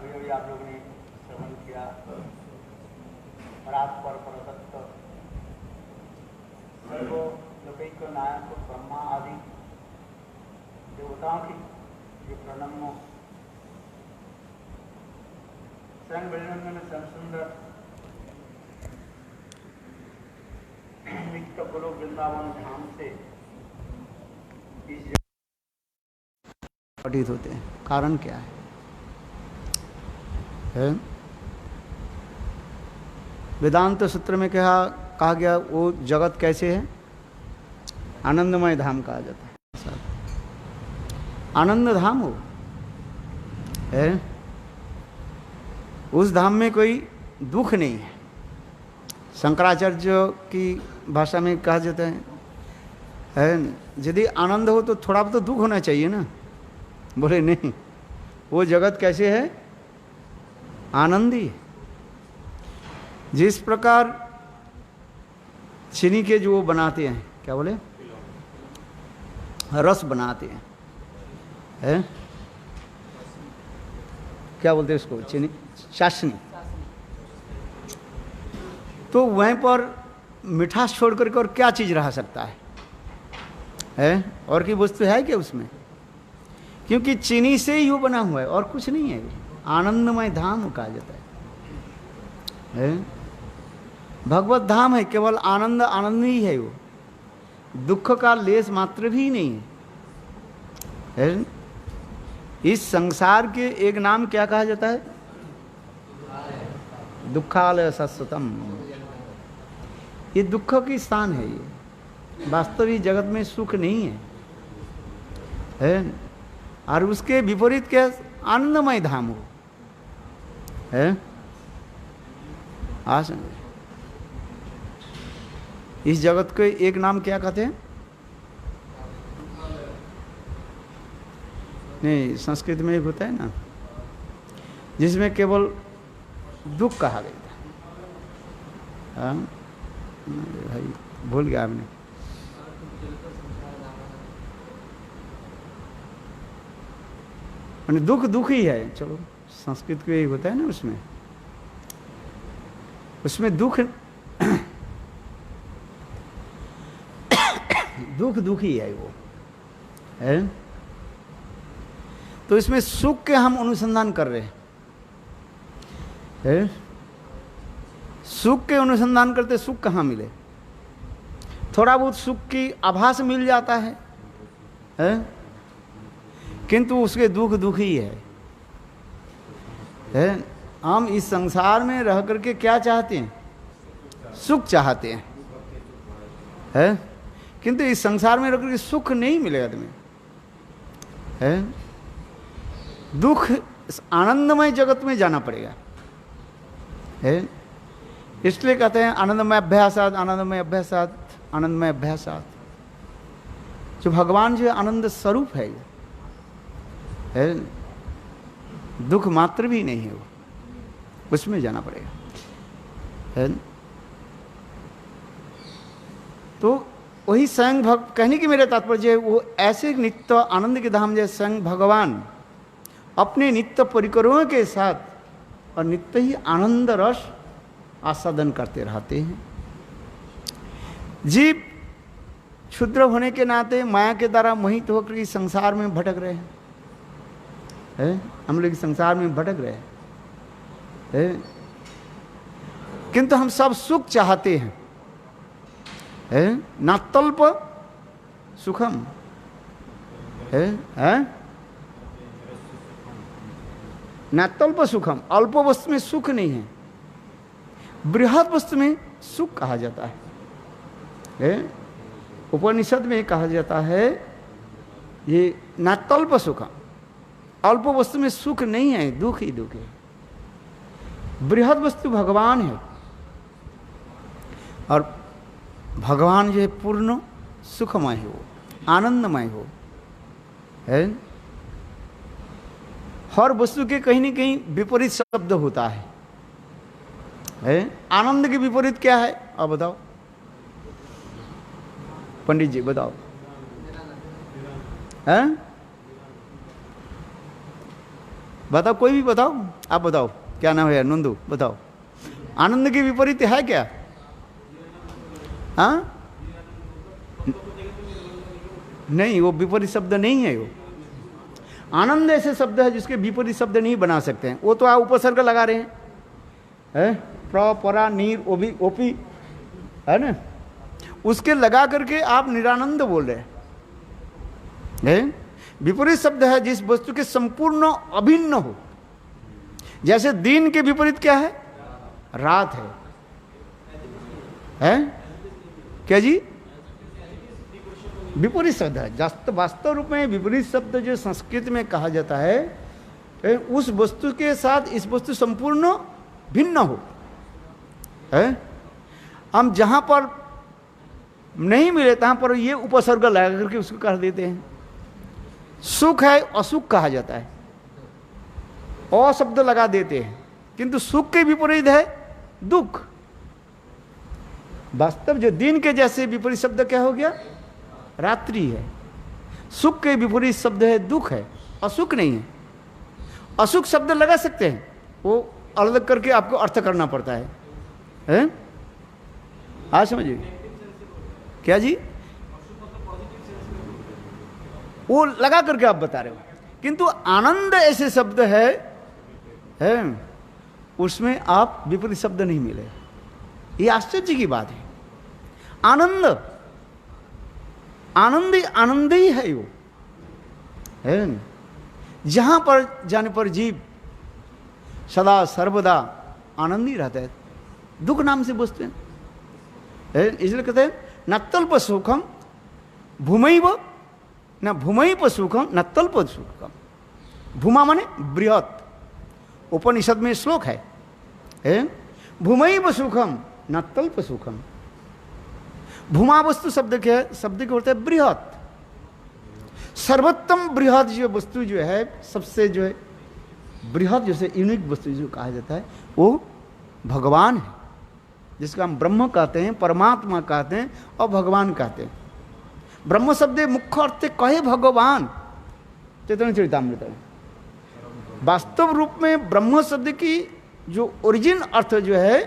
अभी अभी आप लोगों ने श्रवण किया परात्पर परतत्व सर्व लोकैक नायक ब्रह्मा आदि देवताओं की जो प्रणम्य स्वयं ब्रह्मांड में स्वयं सुंदर नित्य गुरु वृंदावन धाम से घटित होते हैं। कारण क्या है? वेदांत सूत्र में कहा गया वो जगत कैसे है? आनंदमय धाम कहा जाता है। आनंद धाम हो है, उस धाम में कोई दुख नहीं है। शंकराचार्य की भाषा में कहा जाता है यदि आनंद हो तो थोड़ा तो दुख होना चाहिए ना। बोले नहीं, वो जगत कैसे है? आनंदी। जिस प्रकार चीनी के जो वो बनाते हैं, क्या बोले, रस बनाते हैं क्या बोलते हैं उसको, चीनी चाशनी। तो वहीं पर मिठास छोड़ करके और क्या चीज रह सकता है? और की वस्तु है क्या उसमें? क्योंकि चीनी से ही वो बना हुआ है और कुछ नहीं है। आनंदमय धाम कहा जाता है। भगवत धाम है, केवल आनंद आनंद ही है। वो दुख का लेस मात्र भी नहीं है। इस संसार के एक नाम क्या कहा जाता है? दुखालय शाश्वतम। ये दुख की स्थान है। ये वास्तविक जगत में सुख नहीं है। और उसके विपरीत क्या? आनंदमय धाम हो है। इस जगत को एक नाम क्या कहते हैं? नहीं, संस्कृत में एक होता है ना जिसमें केवल दुख कहा गया था। भाई भूल गया आपने। दुख दुख ही है। चलो, संस्कृत को यही होता है ना, उसमें दुख दुख दुख ही है वो है। तो इसमें सुख के हम अनुसंधान कर रहे हैं। सुख के अनुसंधान करते सुख कहाँ मिले? थोड़ा बहुत सुख की आभास मिल जाता है किंतु उसके दुख दुख ही है। हम इस संसार में रह करके क्या चाहते हैं? सुख चाहते हैं किंतु इस संसार में रह करके सुख नहीं मिलेगा तुम्हें है। दुख आनंदमय जगत में जाना पड़ेगा है। इसलिए कहते हैं आनंदमय अभ्यासात, आनंदमय अभ्यासात, आनंदमय अभ्यासात। जो भगवान जो आनंद स्वरूप है दुख मात्र भी नहीं है। वो उसमें जाना पड़ेगा है। तो वही स्वयं कहने की मेरा तात्पर्य, वो ऐसे नित्य आनंद के धाम जैसे स्वयं भगवान अपने नित्य परिकरों के साथ और नित्य ही आनंद रस आस्वादन करते रहते हैं। जीव क्षुद्र होने के नाते माया के द्वारा मोहित होकर इस संसार में भटक रहे हैं। हम लोग संसार में भटक रहे हैं किंतु हम सब सुख चाहते हैं ना तल्प सुखम है ना तल्प सुखम। अल्प वस्तु में सुख नहीं है, बृहद वस्तु में सुख कहा जाता है। उपनिषद में कहा जाता है ये ना तल्प सुखम। अल्प वस्तु में सुख नहीं है, दुख ही दुख है। बृहद वस्तु भगवान है और भगवान जो है पूर्ण सुखमय हो, आनंदमय हो है। हर वस्तु के कहीं न कहीं विपरीत शब्द होता है। आनंद के विपरीत क्या है? अब बताओ पंडित जी, बताओ। बताओ, कोई भी बताओ, आप बताओ, क्या नाम है? नंदू, बताओ, आनंद के विपरीत है क्या? हाँ, नहीं, वो विपरीत शब्द नहीं है। वो आनंद ऐसे शब्द है जिसके विपरीत शब्द नहीं बना सकते हैं। वो तो आप उपसर्ग लगा रहे हैं, प्र, परा, नीर, ओबी, ओपी, है ना, उसके लगा करके आप निरानंद बोल रहे हैं। विपरीत शब्द है जिस वस्तु के संपूर्ण अभिन्न हो। जैसे दिन के विपरीत क्या है? रात है क्या जी? विपरीत शब्द है। वास्तव रूप में विपरीत शब्द जो संस्कृत में कहा जाता है, उस वस्तु के साथ इस वस्तु संपूर्ण भिन्न हो। हम जहां पर नहीं मिले तहां पर ये उपसर्ग लगा करके उसको कह देते हैं। सुख है, असुख कहा जाता है, अ शब्द लगा देते हैं, किंतु सुख के विपरीत है दुख। वास्तव जो दिन के जैसे विपरीत शब्द क्या हो गया? रात्रि है। सुख के विपरीत शब्द है दुख है, असुख नहीं है। असुख शब्द लगा सकते हैं, वो अलग करके आपको अर्थ करना पड़ता है? आज समझिए क्या जी? वो लगा करके आप बता रहे हो, किंतु आनंद ऐसे शब्द है उसमें आप विपरीत शब्द नहीं मिले। ये आश्चर्य की बात है। आनंद, आनंद ही है वो, है जहां पर जाने पर जीव सदा सर्वदा आनंद ही रहता है। दुख नाम से बसते हैं, इसलिए कहते हैं न तल्प सुखम भूमैव, न भूमैव सुखम न तल्प सुखम। भूमा माने बृहत, उपनिषद में श्लोक है, भूमैव सुखम न तल्प सुखम। भूमा वस्तु शब्द के होता है बृहत, सर्वोत्तम बृहत जो वस्तु जो है, सबसे जो है बृहत जैसे यूनिक वस्तु जो कहा जाता है वो भगवान है, जिसका हम ब्रह्म कहते हैं, परमात्मा कहते हैं और भगवान कहते हैं। ब्रह्म शब्द मुख्य अर्थ कहे भगवान, चैतन्य चरितामृत में। वास्तव रूप में ब्रह्म शब्द की जो ओरिजिन अर्थ जो है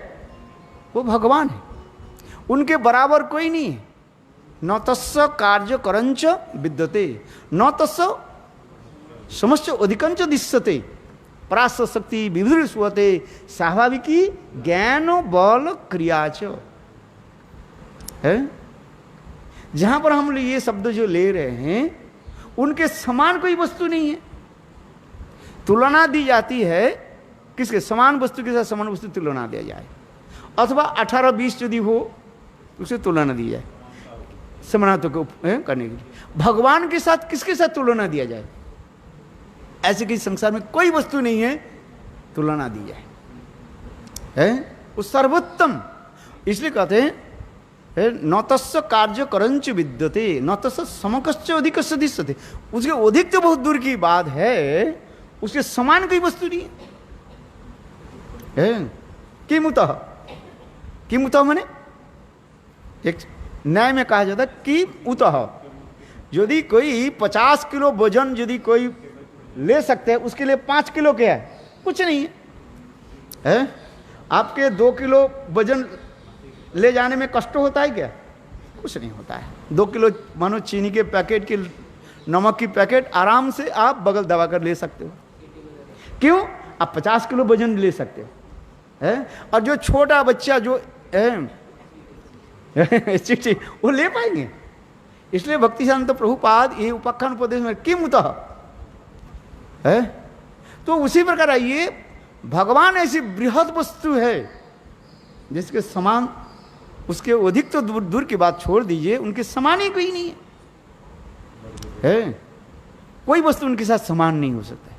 वो भगवान है, उनके बराबर कोई नहीं है। न तस्य कार्य करंच विद्यते, न तस्य समस्त अधिकंच दिश्यते, परास शक्ति विविध सुवते, स्वाभाविकी ज्ञान बल क्रियाच है। जहां पर हम ये शब्द जो ले रहे हैं उनके समान कोई वस्तु नहीं है। तुलना दी जाती है किसके? समान वस्तु के साथ समान वस्तु तुलना दिया जाए, अथवा 18-20 यदि हो उसे तुलना दी जाए समानत्व को करने के लिए। भगवान के साथ किसके साथ तुलना दिया जाए? ऐसे किसी संसार में कोई वस्तु नहीं है तुलना दी जाए, है वो सर्वोत्तम। इसलिए कहते हैं न तस्य कार्य करंच विद्यते न तस्य समकश्च अधिकस्य दिश्यते। उसके अधिक तो बहुत दूर की बात है, उसके समान कोई वस्तु नहीं है। किमुतः माने एक न्याय में कहा जाता है कि उतः, यदि कोई 50 किलो वजन यदि कोई ले सकते हैं उसके लिए 5 किलो क्या है? कुछ नहीं है। आपके 2 किलो वजन ले जाने में कष्ट होता है क्या? कुछ नहीं होता है। 2 किलो मानो चीनी के पैकेट की, नमक की पैकेट आराम से आप बगल दबा कर ले सकते हो। क्यों? आप 50 किलो वजन ले सकते हो, है? और जो छोटा बच्चा जो चिट्ठी वो ले पाएंगे। इसलिए भक्ति शांत प्रभुपाद ये उपाख्यान उपदेश में किमुतः है। तो उसी प्रकार ये भगवान ऐसी बृहद वस्तु है जिसके समान, उसके अधिक तो दूर की बात छोड़ दीजिए, उनके समान ही कोई नहीं है। कोई वस्तु उनके साथ समान नहीं हो सकता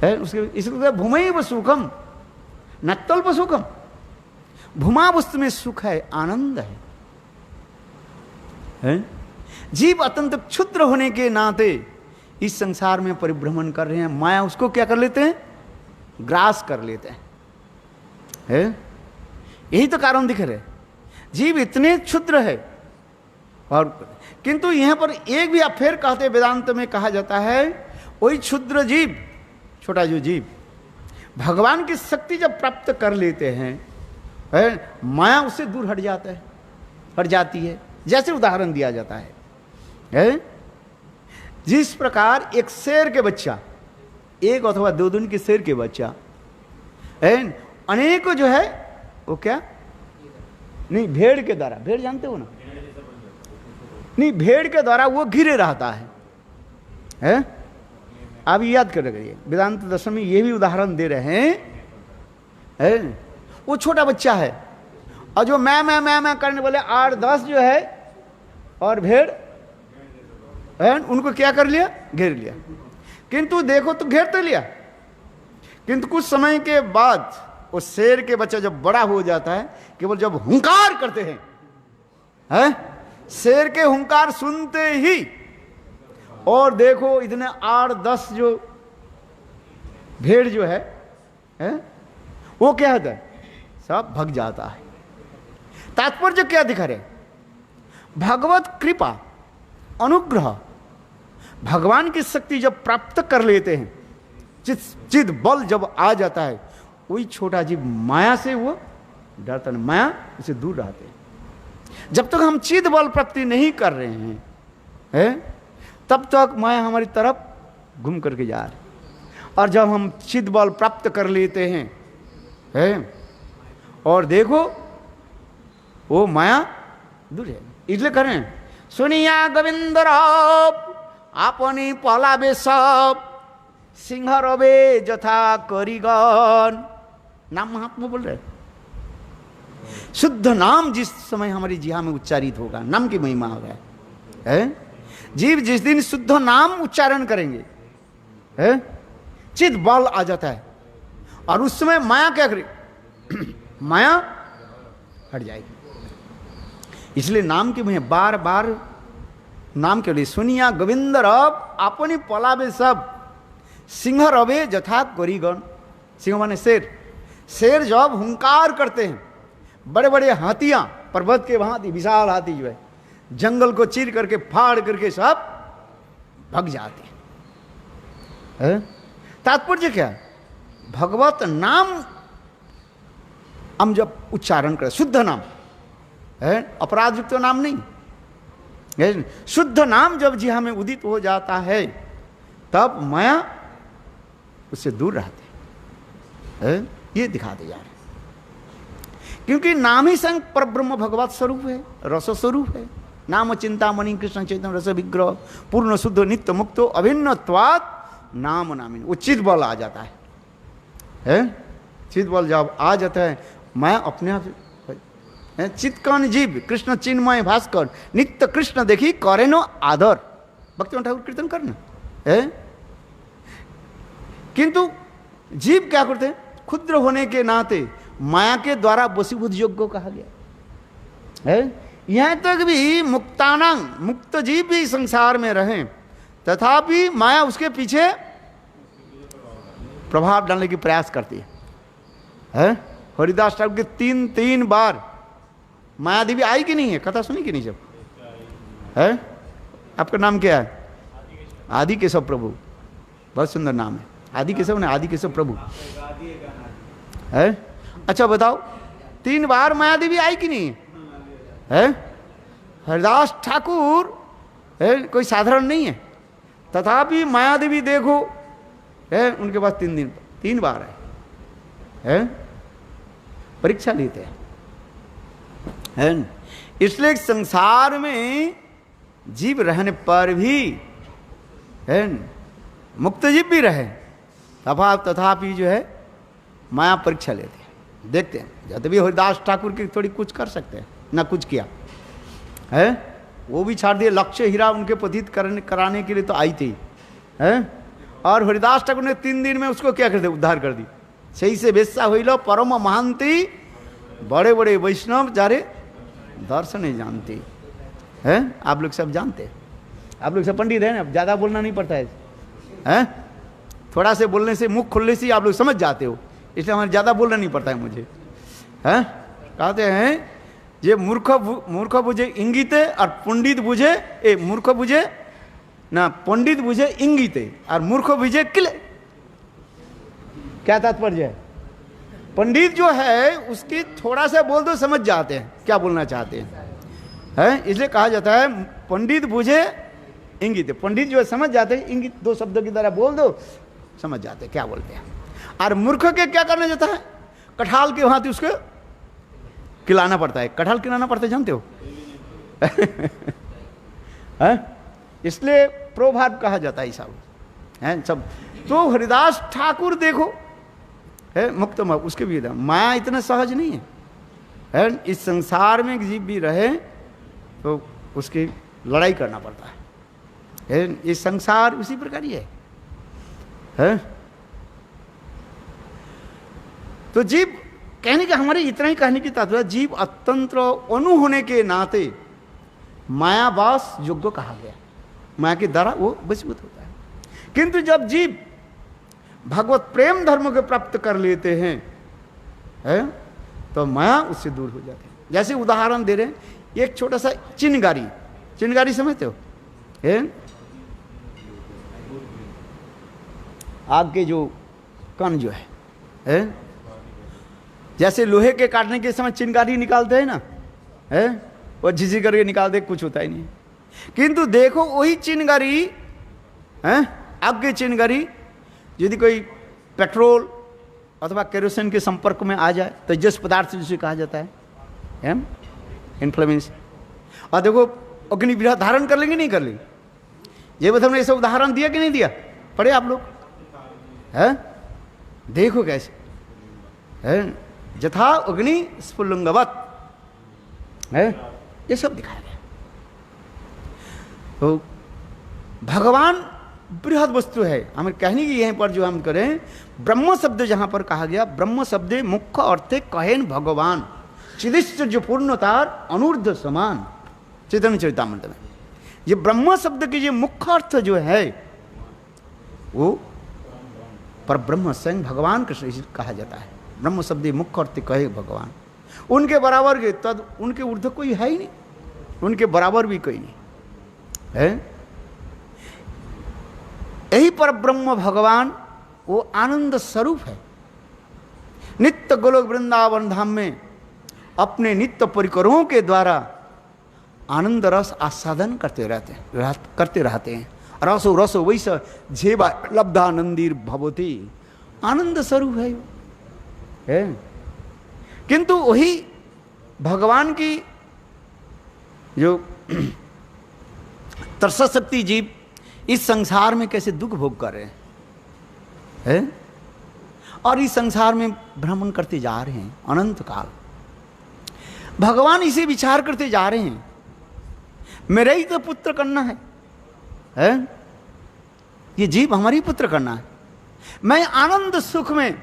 है। उसके इसलिए भूमैव सुखम न तल्प सुखम। भूमा वस्तु में सुख है, आनंद है। जीव अत्यंत क्षुद्र होने के नाते इस संसार में परिभ्रमण कर रहे हैं, माया उसको क्या कर लेते हैं? ग्रास कर लेते हैं। यही तो कारण दिख रहे, जीव इतने क्षुद्र है। और किंतु यहां पर एक भी आप फिर कहते वेदांत में कहा जाता है वही क्षुद्र जीव, छोटा जो जीव भगवान की शक्ति जब प्राप्त कर लेते हैं, माया उससे दूर हट जाता है, हट जाती है। जैसे उदाहरण दिया जाता है, जिस प्रकार एक शेर के बच्चा, एक अथवा 2 दिन के शेर के बच्चा अनेकों जो है वो क्या नहीं, भेड़ के द्वारा, भेड़ जानते हो ना, नहीं भेड़ के द्वारा वो घिरे रहता है। आप याद कर रखिए, वेदांत दर्शन में ये भी उदाहरण दे रहे हैं। वो छोटा बच्चा है और जो मैं करने वाले 8-10 जो है और भेड़ उनको क्या कर लिया, घेर लिया। किंतु देखो तो घेर तो लिया, किंतु कुछ समय के बाद वो शेर के बच्चा जब बड़ा हो जाता है, केवल जब हुंकार करते हैं, शेर के हुंकार सुनते ही और देखो इतने 8-10 जो भेड़ जो है वो क्या होता है, सब भग जाता है। तात्पर्य क्या दिखा रहे, भगवत कृपा अनुग्रह, भगवान की शक्ति जब प्राप्त कर लेते हैं, चिद बल जब आ जाता है, वही छोटा जीव माया से वो डरता नहीं, माया उसे दूर रहते हैं। जब तक हम चिद बल प्राप्ति नहीं कर रहे हैं, तब तक माया हमारी तरफ घूम करके जा रही। और जब हम चिद बल प्राप्त कर लेते हैं, और देखो वो माया दूर है। इसलिए कह रहे हैं, सुनिया गोविंद आपनी पलाबे सब, सिंह रवे जथा करिगन। नाम महात्मा बोल रहे, शुद्ध नाम जिस समय हमारी जिहा में उच्चारित होगा, नाम की महिमा होगा। जीव जिस दिन शुद्ध नाम उच्चारण करेंगे, चित बल आ जाता है और उस समय माया क्या करे, माया हट जाएगी। इसलिए नाम की महिमा, बार बार नाम के लिए सुनिया गोविंद रब अपनी पलावे सब, सिंह रवे जथा करिगन। सिंह माने शेर, शेर जब हुंकार करते हैं, बड़े बड़े हाथियां, पर्वत के भांति विशाल हाथी जो है, जंगल को चीर करके फाड़ करके सब भग जाते हैं। तात्पर्य क्या है, भगवत नाम हम जब उच्चारण करें, शुद्ध नाम है, अपराध युक्त नाम नहीं, शुद्ध नाम जब जिहा में उदित हो जाता है, तब माया उससे दूर रहते है। ये दिखाते जा रहे, क्योंकि नाम ही संग परब्रह्म भगवत स्वरूप है, रस स्वरूप है। नाम चिंतामणि कृष्ण चैतन्य रस विग्रह पूर्ण शुद्ध नित्य मुक्तो अभिन्नत्वात् नाम नामिन। वो चित बल आ जाता है, चित बल जब आ जाता है, मैं अपने आप चित्कन जीव कृष्ण चिन्मय भास्कर नित्य कृष्ण देखी करे नो आदर। भक्ति ठाकुर कीर्तन करना है। किंतु जीव क्या करते हैं, क्षुद्र होने के नाते माया के द्वारा वशीभूत योग्य कहा गया है। यहां तक भी मुक्तानांग, मुक्त जीव भी संसार में रहें, तथापि माया उसके पीछे प्रभाव डालने की प्रयास करती है। हरिदास ठाकुर के 3 बार माया देवी आई कि नहीं है, कथा सुनी कि नहीं जब है। आपका नाम क्या है, आदि केशव प्रभु, बहुत सुंदर नाम है, आदि केशव ने, आदि केशव प्रभु है। अच्छा बताओ, 3 बार माया देवी आई कि नहीं है। हरिदास ठाकुर है, कोई साधारण नहीं है, तथापि माया देवी देखो है, उनके पास 3 बार है, परीक्षा लेते हैं, है। इसलिए संसार में जीव रहने पर भी है, मुक्त जीव भी रहे, तथापि जो है माया परीक्षा लेते हैं, देखते हैं। जब भी हरिदास ठाकुर की थोड़ी कुछ कर सकते हैं, ना कुछ किया है, वो भी छाड़ दिए। लक्ष्य हीरा उनके पतित कराने के लिए तो आई थी है, और हरिदास ठाकुर ने 3 दिन में उसको क्या कर दिया, उद्धार कर दी। सही से बेस्सा होइलो परम महांति, बड़े बड़े वैष्णव जारे दर्शन जानते हैं। आप लोग सब जानते हैं, आप लोग सब पंडित हैं ना, ज़्यादा बोलना नहीं पड़ता है, थोड़ा से बोलने से, मुख खुलने से आप लोग समझ जाते हो, इसलिए हमें ज़्यादा बोलना नहीं पड़ता है मुझे। कहते हैं ये मूर्ख बुझे इंगिते और पंडित बुझे, मूर्ख बुझे ना पंडित बुझे इंगिते और मूर्ख बुझे किले। क्या तात्पर्य है? पंडित जो है उसकी थोड़ा सा बोल दो समझ जाते हैं क्या बोलना चाहते हैं, इसलिए कहा जाता है पंडित बूझे इंगित। पंडित जो है समझ जाते हैं, इंगित 2 शब्दों की तरह बोल दो समझ जाते हैं क्या बोलते हैं। और मूर्ख के क्या करना जाता है? कठाल के भांति उसको खिलाना पड़ता है। कठाल खिलाना पड़ता है जानते हो? इसलिए प्रोभाव कहा जाता है सब है सब। तो हरिदास ठाकुर देखो है मुक्त उसके भी माया इतना सहज नहीं है, इस संसार में जीव भी रहे तो उसकी लड़ाई करना पड़ता है। इस संसार उसी प्रकार ही है? तो जीव कहने का हमारे इतना ही कहने की तात्पर्य, जीव अतंत्र अनु होने के नाते मायावास योग्य कहा गया, माया के द्वारा वो वशीभूत होता है। किंतु जब जीव भगवत प्रेम धर्म को प्राप्त कर लेते हैं तो माया उससे दूर हो जाती है। जैसे उदाहरण दे रहे हैं, एक छोटा सा चिनगारी, चिनगारी समझते हो? आग के जो कण जो है जैसे लोहे के काटने के समय चिनगारी निकालते हैं ना, वो झिझी करके निकालते, कुछ होता ही नहीं। किंतु देखो वही चिनगारी आग की चिनगारी यदि कोई पेट्रोल अथवा केरोसिन के संपर्क में आ जाए तो तेजस पदार्थ जिसे कहा जाता है इन्फ्लेमेशन, और देखो अग्नि विरह धारण कर लेंगे नहीं कर लेंगे? ये बस हमने ऐसा उदाहरण दिया कि नहीं दिया? पढ़े आप लोग? देखो कैसे जथा अग्नि स्फुल्लिंगवत ये सब दिखाया गया। तो भगवान बृहद वस्तु है। हमें कहने की यहीं पर जो हम करें, ब्रह्म शब्द जहां पर कहा गया, ब्रह्म शब्द मुख्य अर्थ कहेन भगवान चिदिष्ट जो पूर्णतार अनुर्ध समान, चैतन्य चरितामृत में ये ब्रह्म शब्द की ये मुख्य अर्थ जो है वो पर ब्रह्म स्वयं भगवान कृष्ण कहा जाता है। ब्रह्म शब्द मुख्य अर्थ कहे भगवान, उनके बराबर के तद उनके ऊर्ध्व कोई है ही नहीं, उनके बराबर भी कोई नहीं है। यही पर ब्रह्म भगवान वो आनंद स्वरूप है। नित्य गोलोक वृंदावन धाम में अपने नित्य परिकरों के द्वारा आनंद रस आस्वादन करते रहते हैं। रसो रसो वैस झेबा लब्धानंदीर भवती, आनंद स्वरूप है। किंतु वही भगवान की जो तरस शक्ति जीव इस संसार में कैसे दुख भोग कर रहे हैं और इस संसार में भ्रमण करते जा रहे हैं अनंत काल। भगवान इसे विचार करते जा रहे हैं, मेरा ही तो पुत्र करना है ये जीव हमारी पुत्र करना है। मैं आनंद सुख में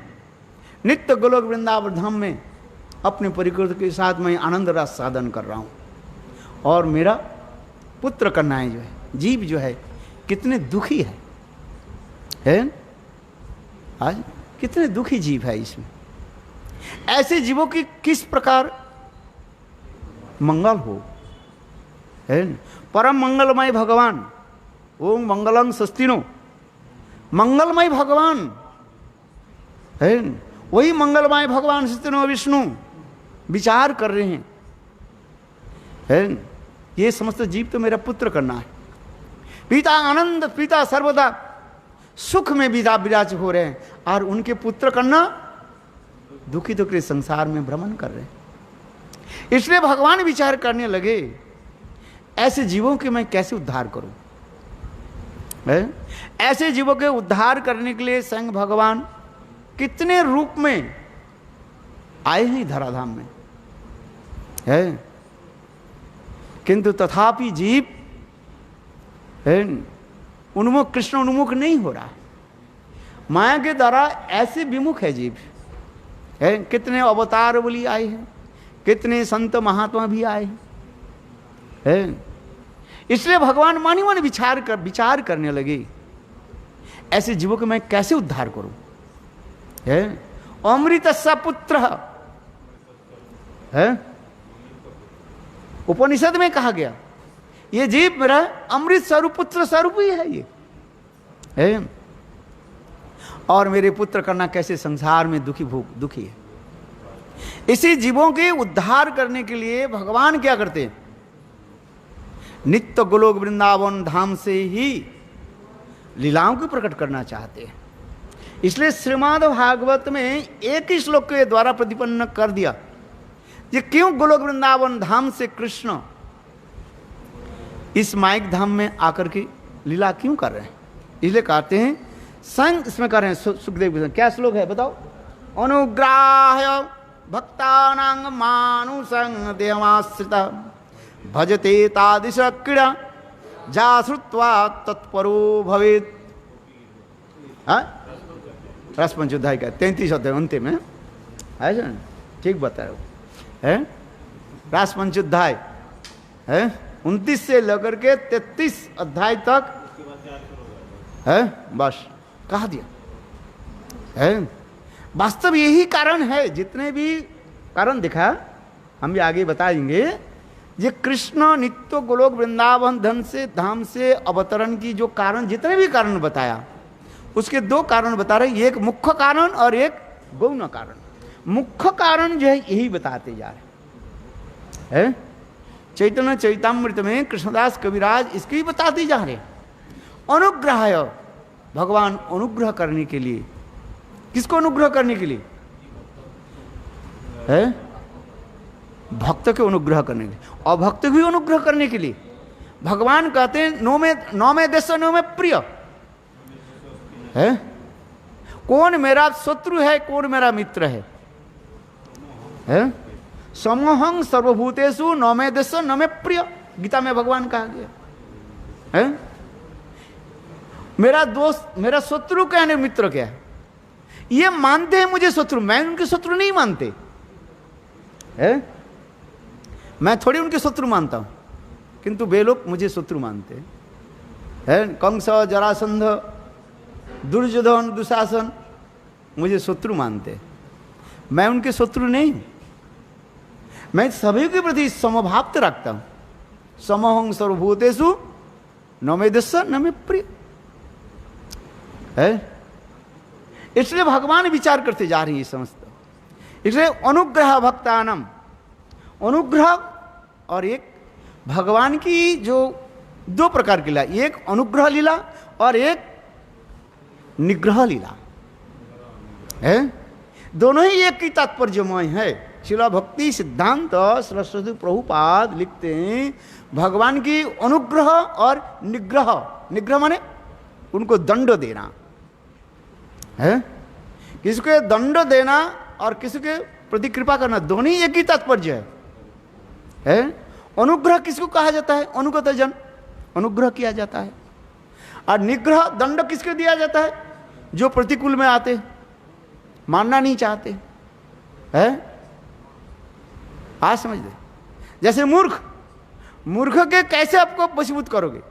नित्य गोलोक वृंदावन धाम में अपने परिकृत के साथ मैं आनंद रस साधन कर रहा हूं और मेरा पुत्र करना है। जो है जीव जो है कितने दुखी है आज कितने दुखी जीव है इसमें। ऐसे जीवों की किस प्रकार मंगल हो है? परम मंगलमय भगवान, ओम मंगलम सस्तिनो, मंगलमय भगवान है। वही मंगलमय भगवान सस्तिनो विष्णु विचार कर रहे हैं ये समस्त जीव तो मेरा पुत्र करना है। पिता आनंद, पिता सर्वदा सुख में विराज हो रहे हैं और उनके पुत्र करना दुखी दुखी संसार में भ्रमण कर रहे हैं। इसलिए भगवान विचार करने लगे ऐसे जीवों के मैं कैसे उद्धार करूं। ऐसे जीवों के उद्धार करने के लिए स्वयं भगवान कितने रूप में आए हैं धराधाम में है। किंतु तथापि जीव उन्मुख, कृष्ण उन्मुख नहीं हो रहा। माया के द्वारा ऐसे विमुख है जीव है। कितने अवतार बलि आए हैं, कितने संत महात्मा भी आए हैं। इसलिए भगवान मानी मन विचार करने लगे ऐसे जीवों को मैं कैसे उद्धार करूं है। अमृत सा पुत्र है, उपनिषद में कहा गया ये जीव मेरा अमृत स्वरूप पुत्र स्वरूप ही है ये है। और मेरे पुत्र करना कैसे संसार में दुखी है। इसी जीवों के उद्धार करने के लिए भगवान क्या करते हैं, नित्य गोलोक वृंदावन धाम से ही लीलाओं को प्रकट करना चाहते हैं। इसलिए श्रीमद् भागवत में एक ही श्लोक के द्वारा प्रतिपन्न कर दिया ये क्यों गोलोक वृंदावन धाम से कृष्ण इस माइक धाम में आकर के लीला क्यों कर रहे हैं। इसलिए कहते हैं संग इसमें कर रहे हैं सुखदेव। क्या श्लोक है बताओ। अनुग्राह्य भक्तानां मानुषं देवाश्रित भजते तादृश क्रीड़ा जा श्रुत्वा तत्परो भवेत्। रस पंचोध्याय का 33 अध्याय अंतिम में है, ठीक बता रहे हो है। रास पंचोध्याय है 29 से लेकर के 33 अध्याय तक है, बस कहा दिया है। वास्तव यही कारण है, जितने भी कारण दिखा हम भी आगे बताएंगे। ये कृष्ण नित्य गोलोक वृंदावन धाम से अवतरण की जो कारण, जितने भी कारण बताया उसके दो कारण बता रहे, एक मुख्य कारण और एक गौण कारण। मुख्य कारण जो है यही बताते जा रहे हैं। चैतन्य चैतामृत में कृष्णदास कविराज इसके ही बताते जा रहे। अनुग्रह, भगवान अनुग्रह करने के लिए, किसको अनुग्रह करने के लिए है, भक्त के अनुग्रह करने के लिए, और भक्त भी अनुग्रह करने के लिए। भगवान कहते हैं नौ में देश नो में प्रिय है। कौन मेरा शत्रु है, कौन मेरा मित्र है? समोहं सर्वभूतेषु न मे देश न मे प्रिय, गीता में भगवान कहा गया है। मेरा दोस्त, मेरा शत्रु क्या है, मित्र क्या है, ये मानते हैं मुझे शत्रु, मैं उनके शत्रु नहीं मानते है। मैं थोड़ी उनके शत्रु मानता हूं, किंतु वे लोग मुझे शत्रु मानते हैं। कंस, जरासंध, दुर्योधन, दुशासन मुझे शत्रु मानते, मैं उनके शत्रु नहीं। मैं सभी के प्रति समभाव रखता हूं। समोहं सर्वभूतेषु न मे देश न मे प्रिय है। इसलिए भगवान विचार करते जा रही है समस्त। इसलिए अनुग्रह भक्तानम, अनुग्रह और एक भगवान की जो दो प्रकार की लीला, एक अनुग्रह लीला और एक निग्रह लीला है। दोनों ही एक ही तात्पर्यमय है। शिला भक्ति सिद्धांत सरस्वती प्रभुपाद लिखते हैं भगवान की अनुग्रह और निग्रह, निग्रह माने उनको दंड देना है, किसी को दंड देना और किसी के प्रति कृपा करना, दोनों ही एक ही तात्पर्य है। अनुग्रह किसको कहा जाता है, अनुगत जन अनुग्रह किया जाता है। और निग्रह दंड किसको दिया जाता है, जो प्रतिकूल में आते, मानना नहीं चाहते है। आज समझ दे, जैसे मूर्ख, मूर्ख के कैसे आपको वशीभूत करोगे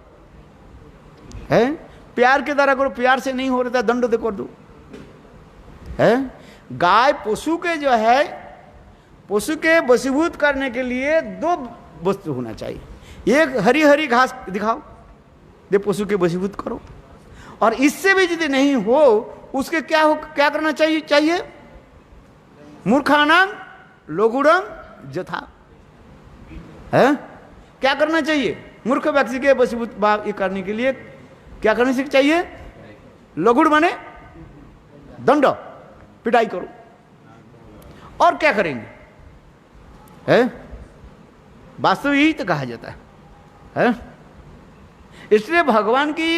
है, प्यार के द्वारा करो, प्यार से नहीं हो रहा दंड दे कर दो है। गाय पशु के जो है, पशु के वशीभूत करने के लिए दो वस्तु होना चाहिए, एक हरी हरी घास दिखाओ, दे पशु के वशीभूत करो। और इससे भी यदि नहीं हो, उसके क्या करना चाहिए मूर्खानां लघुड़ं जथा है। क्या करना चाहिए, मूर्ख व्यक्ति के वशीभूत ये करने के लिए क्या करने से चाहिए, लघुड़ माने दंड, पिटाई करो। और क्या करेंगे है, वास्तव यही तो कहा जाता है। इसलिए भगवान की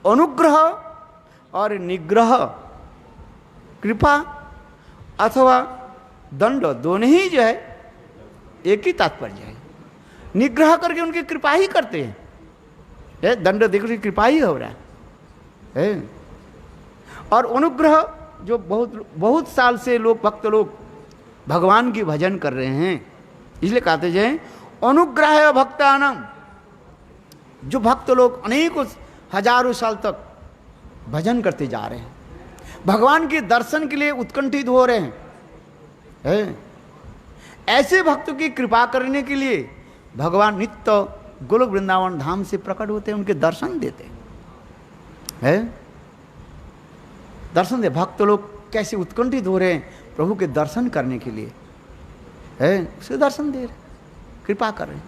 अनुग्रह और निग्रह, कृपा अथवा दंड, दोनों ही जो है एक ही तात्पर्य है। निग्रह करके उनकी कृपा ही करते हैं, दंड देकर कृपा ही हो रहा है। और अनुग्रह जो बहुत साल से लोग, भक्त लोग भगवान की भजन कर रहे हैं, इसलिए कहते जाए अनुग्रह भक्तानां, जो भक्त लोग अनेकों हजारों साल तक भजन करते जा रहे हैं, भगवान के दर्शन के लिए उत्कंठित हो रहे हैं, ऐसे भक्तों की कृपा करने के लिए भगवान नित्य गोलोक वृंदावन धाम से प्रकट होते हैं, उनके दर्शन देते हैं। दर्शन दे। भक्त लोग कैसे उत्कंठित हो रहे हैं प्रभु के दर्शन करने के लिए, है उसे दर्शन दे रहे, कृपा कर रहे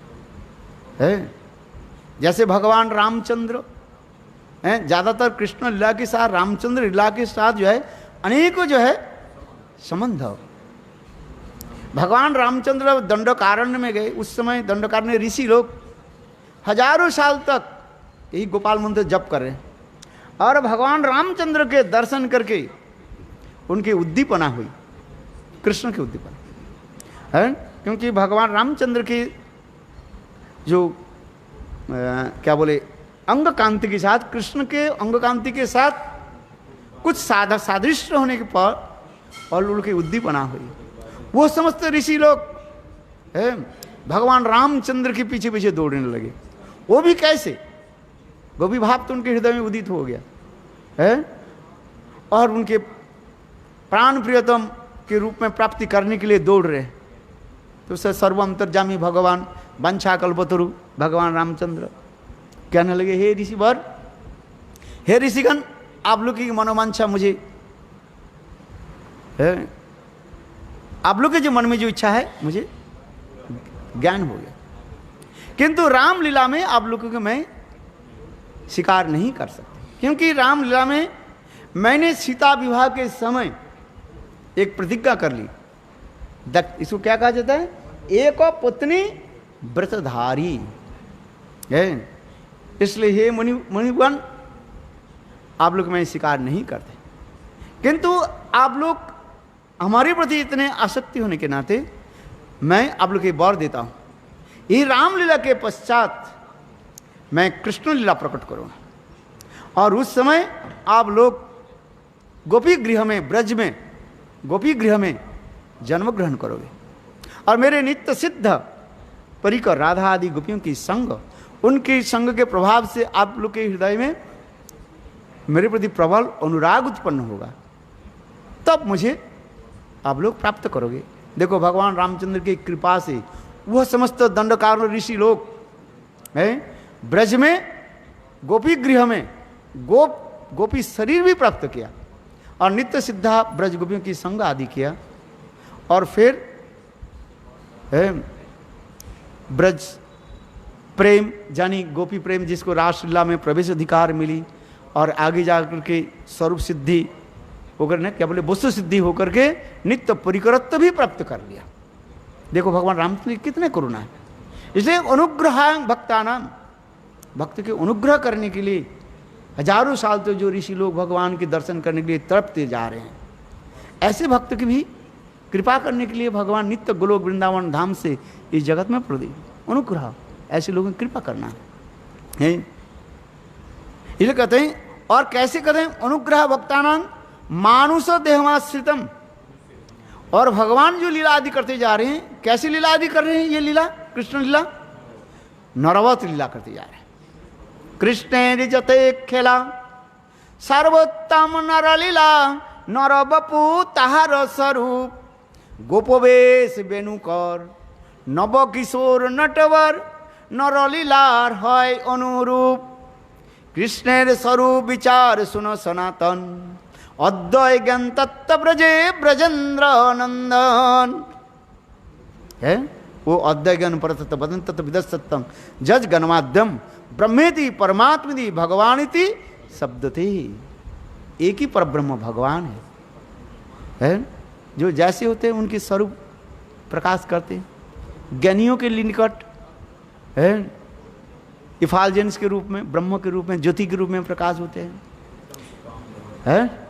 हैं। जैसे भगवान रामचंद्र हैं, ज़्यादातर कृष्ण लीला के साथ, रामचंद्र लीला के साथ जो है अनेकों जो है संबंध। भगवान रामचंद्र दंडकारण्य में गए, उस समय दंडकारण्य ऋषि लोग हजारों साल तक यही गोपाल मंत्र जप कर रहे हैं, और भगवान रामचंद्र के दर्शन करके उनकी उद्दीपना हुई, कृष्ण की उद्दीपना है। क्योंकि भगवान रामचंद्र की जो क्या बोले अंग कांति के साथ, कृष्ण के अंग कांति के साथ कुछ सादृश्य होने के पर और उनकी उद्दीपना हुई। वो समस्त ऋषि लोग है भगवान रामचंद्र के पीछे पीछे दौड़ने लगे। वो भी कैसे, गोपी भाव तो उनके हृदय में उदित हो गया है, और उनके प्राण प्रियतम के रूप में प्राप्ति करने के लिए दौड़ रहे। तो उससे सर्व अंतर्जामी भगवान वंशा कल्पतरु भगवान रामचंद्र कहने लगे, हे ऋषिवर, हे ऋषिगण, आप लोग की मनोवांछा मुझे है, आप लोग के जो मन में जो इच्छा है मुझे ज्ञान हो गया, किंतु रामलीला में आप लोगों को मैं स्वीकार नहीं कर सकता, क्योंकि रामलीला में मैंने सीता विवाह के समय एक प्रतिज्ञा कर ली। इसको क्या कहा जाता है, एक पत्नी व्रतधारी है। इसलिए हे मुनिगण, आप लोग मैं स्वीकार नहीं करते, किंतु आप लोग हमारे प्रति इतने आसक्ति होने के नाते मैं आप लोग के वर देता हूं, ये रामलीला के पश्चात मैं कृष्ण लीला प्रकट करूंगा, और उस समय आप लोग गोपी गृह में, ब्रज में गोपी गृह में जन्म ग्रहण करोगे, और मेरे नित्य सिद्ध परिकर राधा आदि गोपियों की संग, उनके संग के प्रभाव से आप लोग के हृदय में मेरे प्रति प्रबल अनुराग उत्पन्न होगा, तब मुझे आप लोग प्राप्त करोगे। देखो भगवान रामचंद्र की कृपा से वह समस्त दंडकार ऋषि लोग हैं ब्रज में गोपी गृह में गोपी शरीर भी प्राप्त किया, और नित्य सिद्धा ब्रज गोपियों की संग आदि किया, और फिर ब्रज प्रेम यानी गोपी प्रेम, जिसको रासलीला में प्रवेश अधिकार मिली, और आगे जाकर के स्वरूप सिद्धि होकर ने क्या बोले वस्तु सिद्धि होकर के नित्य परिकरत्व भी प्राप्त कर लिया। देखो भगवान रामचंद्र कितने करुणा है। इसलिए अनुग्रह भक्तानाम, भक्त के अनुग्रह करने के लिए हजारों साल तो जो ऋषि लोग भगवान के दर्शन करने के लिए तड़पते जा रहे हैं, ऐसे भक्त की भी कृपा करने के लिए भगवान नित्य गोलोक वृंदावन धाम से इस जगत में प्रदीप अनुग्रह, ऐसे लोगों की कृपा करना है। इसलिए कहते हैं, और कैसे कहते हैं, अनुग्रह भक्तानां मानुष देहमाश्रितम। और भगवान जो लीला आदि करते जा रहे हैं, कैसी लीला आदि कर रहे हैं, ये लीला कृष्ण लीला नरवत लीला करते जा रहे हैं। कृष्णे रिजते खेला सर्वोत्तम नर लीला, नर बपू ताहार स्वरूप, गोपवेश बेनुकर नव किशोर नटवर, नर लीलार है अनुरूप। कृष्णेर स्वरूप विचार सुनो सनातन, अद्वय ज्ञान तत्व ब्रजे ब्रजेंद्र नंदन है। वो अद्वय ज्ञान पर तत्व बदन तत्व विदस्तम जज गणमाद्यम ब्रह्मेति परमात्मति भगवानिति शब्दते। एक ही पर ब्रह्म भगवान है, जो जैसे होते हैं उनके स्वरूप प्रकाश करते हैं। ज्ञानियों के निकट है, इफालजेंस के रूप में, ब्रह्म के रूप में, ज्योति के रूप में प्रकाश होते हैं, है?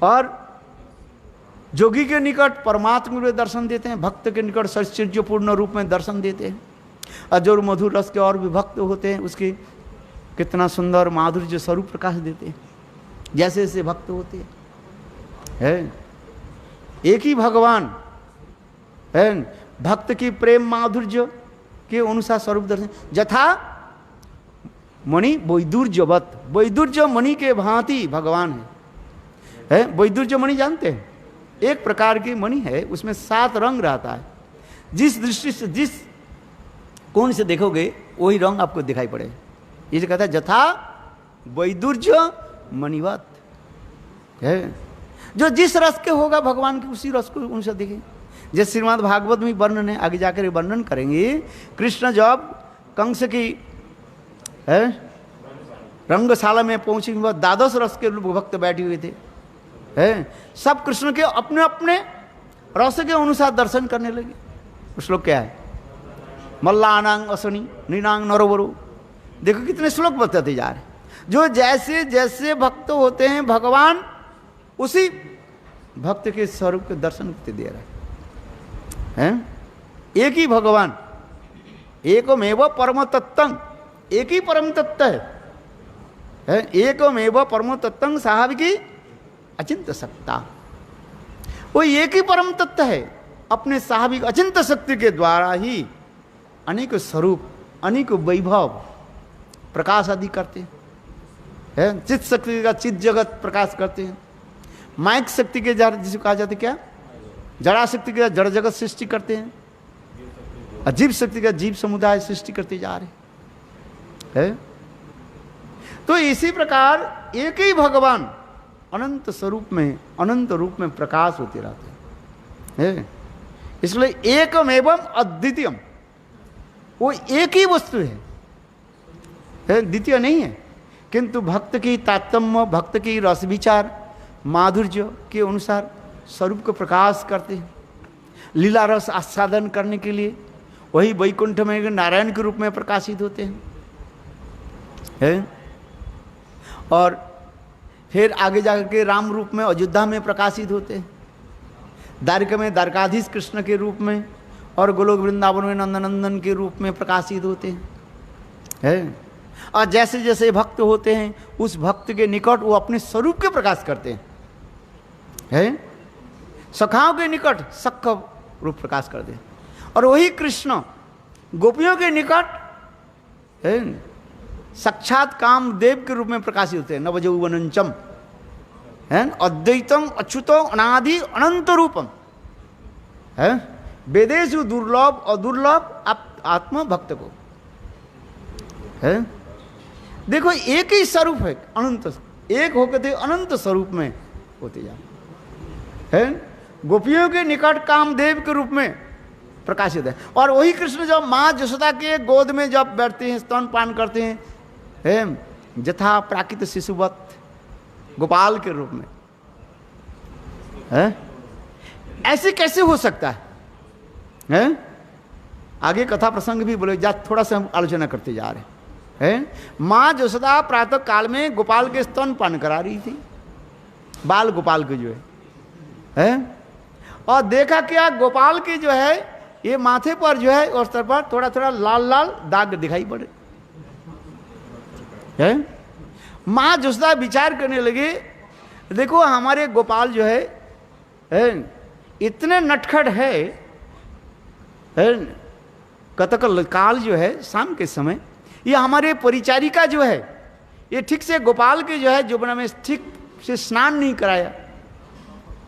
और जोगी के निकट परमात्मा में दर्शन देते हैं, भक्त के निकट सच्चिद्यपूर्ण रूप में दर्शन देते हैं। अजर मधुर रस के और भी भक्त होते हैं, उसके कितना सुंदर माधुर्य स्वरूप प्रकाश देते हैं, जैसे जैसे भक्त होते हैं, है? एक ही भगवान है, भक्त की प्रेम माधुर्य के अनुसार स्वरूप दर्शन। यथा मणि वैदुर्यवत, वैदुर्य मणि के भांति भगवान है। वैदुर्य मणि जानते हैं, एक प्रकार की मणि है, उसमें 7 रंग रहता है। जिस दृष्टि से, जिस कोण से देखोगे वही रंग आपको दिखाई पड़े। इसे कहता है यथा वैदुर्य मणिवत है। जो जिस रस के होगा भगवान के उसी रस को उनसे देखें। जैसे श्रीमद् भागवत में वर्णन है, आगे जाकर वर्णन करेंगे। कृष्ण जब कंस की रंगशाला में पहुंचे, द्वादश रस के भक्त बैठे हुए थे, है। सब कृष्ण के अपने अपने रस के अनुसार दर्शन करने लगे। श्लोक क्या है? मल्लानांग असनी नीनांग नरोवरो। देखो कितने श्लोक बताते जा रहे हैं। जो जैसे जैसे भक्त होते हैं भगवान उसी भक्त के स्वरूप के दर्शन करते दे रहे हैं। एक ही भगवान, एकमेव परम तत्वं, एक ही परम तत्व है। एकमेव परम तत्वं साहबिकी अचिंत्य सत्ता। वो एक ही परम तत्व है, अपने साहबिक अचिंत्य शक्ति के द्वारा ही अनेक स्वरूप, अनेक वैभव प्रकाश आदि करते हैं। चित्त शक्ति का चित्त जगत प्रकाश करते हैं। माइक शक्ति के जिसे कहा जाता है क्या, जड़ा शक्ति का जड़ जगत सृष्टि करते हैं। अजीब शक्ति का जीव समुदाय सृष्टि करते जा रहे हैं। तो इसी प्रकार एक ही भगवान अनंत स्वरूप में, अनंत रूप में प्रकाश होते रहते हैं। इसलिए एकमेवम अद्वितीयम, वो एक ही वस्तु है, द्वितीय नहीं है। किंतु भक्त की तात्म्य, भक्त की रस विचार माधुर्य के अनुसार स्वरूप को प्रकाश करते हैं। लीला रस आस्वादन करने के लिए वही वैकुंठ में नारायण के रूप में प्रकाशित होते हैं। और फिर आगे जाकर के राम रूप में अयोध्या में प्रकाशित होते हैं। द्वारिका में द्वारकाधीश कृष्ण के रूप में और गोलोक वृंदावन में नंदनंदन के रूप में प्रकाशित होते हैं। और जैसे जैसे भक्त होते हैं उस भक्त के निकट वो अपने स्वरूप के प्रकाश करते हैं। सखाओं के निकट सख रूप प्रकाश करते हैं। और वही कृष्ण गोपियों के निकट साक्षात कामदेव के रूप में प्रकाशित होते हैं। नवजौवनंचम, अद्वैतम अच्युतो अनादि अनंत रूपम, वेदेषु दुर्लभ और दुर्लभ आत्मा भक्त को है। देखो एक ही स्वरूप है, अनंत, एक होकर अनंत स्वरूप में होते जा है। गोपियों के निकट कामदेव के रूप में प्रकाशित है। और वही कृष्ण जब माँ यशोदा के गोद में जब बैठते हैं, स्तनपान करते हैं, जथा प्राकृत शिशुवत, गोपाल के रूप में है। ऐसे कैसे हो सकता है? आगे कथा प्रसंग भी बोले जा, थोड़ा सा हम आलोचना करते जा रहे हैं। माँ यशोदा प्रातः काल में गोपाल के स्तनपान करा रही थी, बाल गोपाल के जो है। और देखा क्या, गोपाल के जो है ये माथे पर जो है और सर पर थोड़ा थोड़ा लाल लाल दाग दिखाई पड़े। माँ यशोदा विचार करने लगे, देखो हमारे गोपाल जो है इतने नटखट है। कतकल काल जो है शाम के समय, ये हमारे परिचारिका जो है ये ठीक से गोपाल के जो है जमुना में ठीक से स्नान नहीं कराया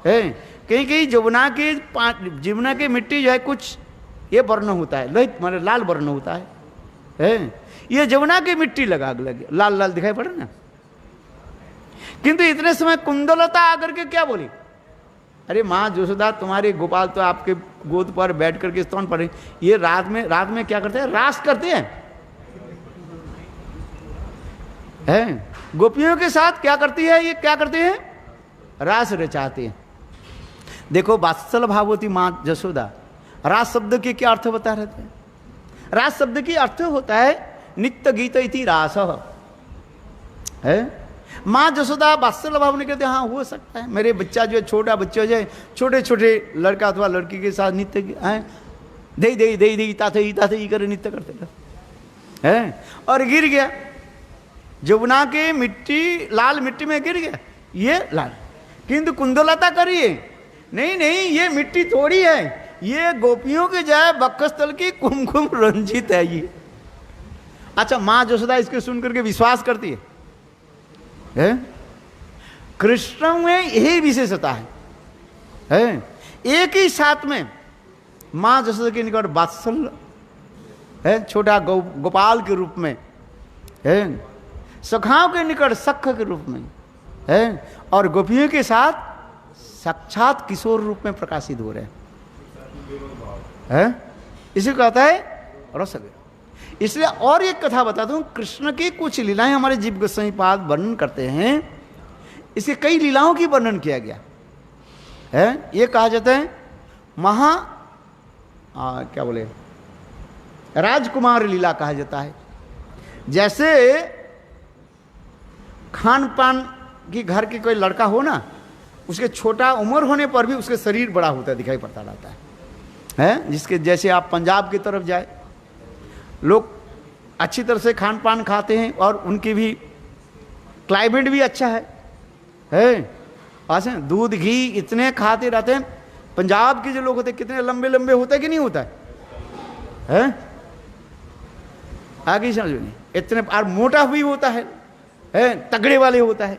है। कहीं कहीं जमुना के मिट्टी जो है कुछ ये वर्ण होता है, लोहित माने लाल वर्ण होता है। ये जमुना की मिट्टी लगा लगे लाल लाल दिखाई पड़े ना। किंतु इतने समय कुंदलता आकर के क्या बोली, अरे माँ यशोदा तुम्हारे गोपाल तो आपके गोद पर बैठ करके स्तन पर, ये रात में क्या करते हैं, रास करते हैं। गोपियों के साथ क्या करती है, ये क्या करते हैं, रास रचाते हैं। देखो वात्सल भाववती माँ यशोदा, रास शब्द के क्या अर्थ बता रहते हैं। रास शब्द की अर्थ होता है नित्य गीत इति रास है। माँ यशोदा वात्सल भाव नहीं कहते, हाँ हो सकता है मेरे बच्चा जो है, छोटा बच्चा जो है, छोटे छोटे लड़का अथवा लड़की के साथ नित्य दे दे दे दे ताते कर नित्य करते हैं। और गिर गया जमुना के मिट्टी, लाल मिट्टी में गिर गया, ये लाल। किंतु कुंदलता करिए, नहीं नहीं ये मिट्टी थोड़ी है, ये गोपियों के जाए वक्षस्थल की कुमकुम रंजित है ये। अच्छा, माँ यशोदा इसके सुन करके विश्वास करती है। कृष्ण में यही विशेषता है। एक ही साथ में माँ यशोदा के निकट वात्सल्य है, छोटा गोपाल के रूप में है, सखाओं के निकट सख के रूप में है, और गोपियों के साथ साक्षात किशोर रूप में प्रकाशित हो रहे हैं। इसी को कहता है रस विरोध। इसलिए और एक कथा बताता हूं, कृष्ण की कुछ लीलाएं हमारे जीव गोस्वामी पाद वर्णन करते हैं। इसके कई लीलाओं की वर्णन किया गया है। ये कहा जाता है क्या बोले, राजकुमार लीला कहा जाता है। जैसे खान पान की घर के कोई लड़का हो ना, उसके छोटा उम्र होने पर भी उसके शरीर बड़ा होता है, दिखाई पड़ता रहता है। जिसके जैसे आप पंजाब की तरफ जाए, लोग अच्छी तरह से खान पान खाते हैं और उनकी भी क्लाइमेट भी अच्छा है। ऐसे दूध घी इतने खाते रहते हैं। पंजाब के जो लोग होते हैं कितने लंबे लंबे होते हैं कि नहीं होता है? आगे समझो नहीं, इतने और मोटा भी होता है, तगड़े वाले होता है।